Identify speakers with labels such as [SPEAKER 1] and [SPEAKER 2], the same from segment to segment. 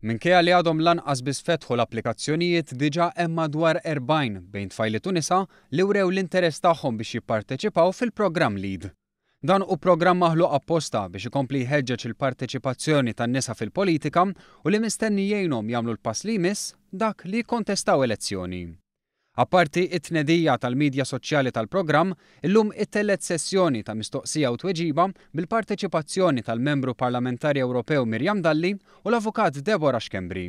[SPEAKER 1] Minkejja li għadhom lanqas biss fetħu l-applikazzjonijiet diġà hemm madwar 40 bejn tfajliet u nisa li wrew l-interess tagħhom biex jipparteċipaw fil-programm LEAD. Dan hu programm maħluq apposta biex ikompli jħeġġeġ il-parteċipazzjoni tan-nisa fil-politika u li mistenni jgħinhom jagħmlu l-pass li jmiss dak li jkontestaw elezzjoni. Apparti it-tnedija tal-midja soċjali tal-programm, illum it-tellet sessjoni ta' mistoqsija u tweġiba bil-parteċipazzjoni tal-membru parlamentari Ewropew Mirjam Dalli u l-avukat Deborah Xkembri.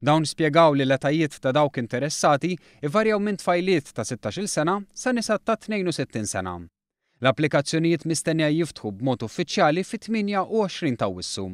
[SPEAKER 1] Dawn spjegaw li l-etajiet ta' dawk interessati ivarjaw minn tfajliet ta' 16-il sena sa nisa ta' 62 sena. L-applikazzjonijiet mistennija jiftħu b'mod uffiċjali fit-28 ta' Awwissu.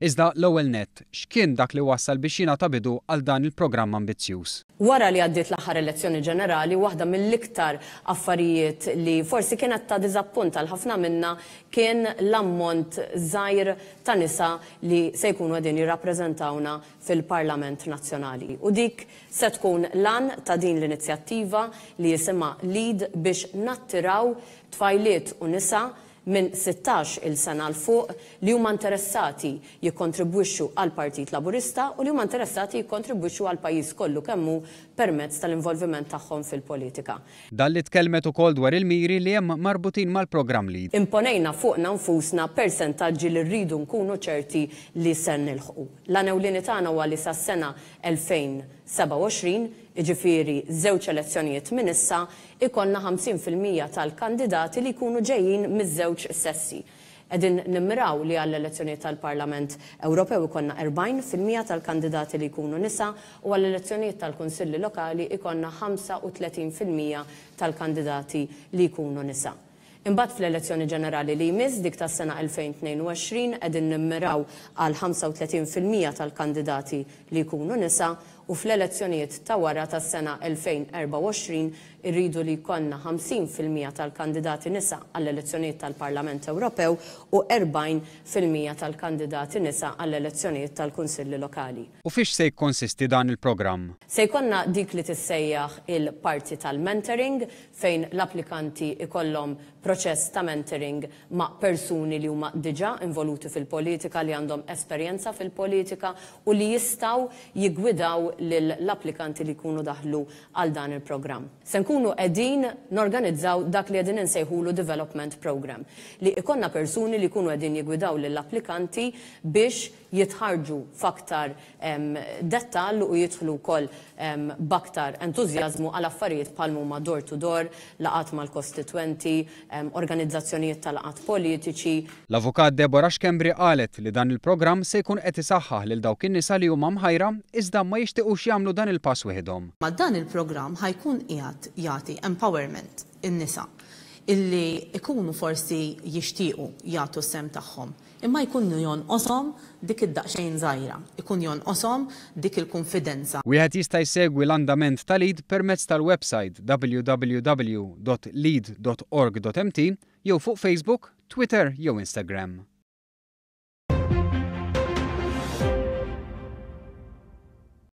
[SPEAKER 1] Iżda l-ewwel nett, x'kien dak li wassal biex jingħata bidu għal dan il-programm ambizzjuż?
[SPEAKER 2] Wara li għaddiet l-aħħar elezzjoni ġenerali, waħda mill-iktar affarijiet li forsi kienet ta' diżappunt għal ħafna minna kien l-ammont żgħir ta' nisa li se jkunu qegħdin jirrappreżentawna fil-Parlament Nazzjonali. U dik se tkun lan ta' din l-inizjattiva li jisimha LEAD biex nattiraw tfajliet u nisa minn 16 il-sena l-fuq li huma interessati jikkontribwixxu għal Partit Laburista u li huma interessati jikkontribwixxu għal pajjiż kollu kemmu permezz tal-involviment tagħhom fil-politika.
[SPEAKER 1] Dan li tkellmet ukoll dwar il-miri li hemm marbutin mal-programm LEAD.
[SPEAKER 2] Imponejna fuqna nfusna persentaġġi li rridu nkunu ċerti li se nilħqu. L-għanewlieni tagħna huwa li sas-sena 2027 iġifieri żewġ elezzjonijiet minn issa ikonna 50% tal-kandidati li jkunu ġejjin miż-żewġ sessi. Qegħdin nimmiraw li għall-elezzjonijiet tal-Parlament Ewropew ikonna 40% tal-kandidati li jkunu nisa u għall-elezzjonijiet tal-Kunsilli Lokali ikonna 35% tal-kandidati li jkunu nisa. Imbagħad fl-elezzjoni ġenerali li jmiss dik tas-sena 2022 qegħdin nimmiraw għal 35% tal-kandidati li jkunu nisa u fl-elezzjonijiet ta' wara tas-sena 2024 irridu li jkollna 50% tal-kandidati nisa għall-elezzjonijiet tal-Parlament Ewropew u 40% tal-kandidati nisa għall-elezzjonijiet tal-Kunsilli Lokali.
[SPEAKER 1] U fiex se jikkonsisti dan il-programm?
[SPEAKER 2] Se jkollna dik li tissejjaħ il-parti tal-mentoring fejn l-applikanti ikollhom proċess ta' mentoring ma' persuni li huma diġà involuti fil-politika li għandhom esperjenza fil-politika u li jistgħu jiggwidaw l-applikanti li jkunu daħlu għal dan il-programm. Se nkunu qegħdin norganizzaw dak li qegħdin insejħulu Development Program li ikonna persuni li jkunu qegħdin jiggwidaw lill-applikanti biex jitħarġu f'aktar dettall u jidħlu wkoll b'aktar entużjażmu għal affarijiet bħal huma door to door, laqat mal-kostitwenti, organizzazzjonijiet tal-laqat politiċi.
[SPEAKER 1] L-avukat Deborah Xkembri qalet li dan il-programm se jkun qed isaħħaħ lil dawk in-nisa li huma mħajra iżda ma jixtiequx jagħmlu dan il-pass wieħedhom.
[SPEAKER 3] Ma dan il-programm ħajkun qiegħed jagħti empowerment in-nisa illi ikunu forsi jixtiequ jagħtu sem tagħhom. Imma jkunu jonqoshom dik id-daqsxejn żgħira, ikun jonqoshom dik il-konfidenza.
[SPEAKER 1] Wieħed jista' jsegwi l-andament ta' LEAD permezz tal-website www.lead.org.mt jew fuq Facebook, Twitter jew Instagram.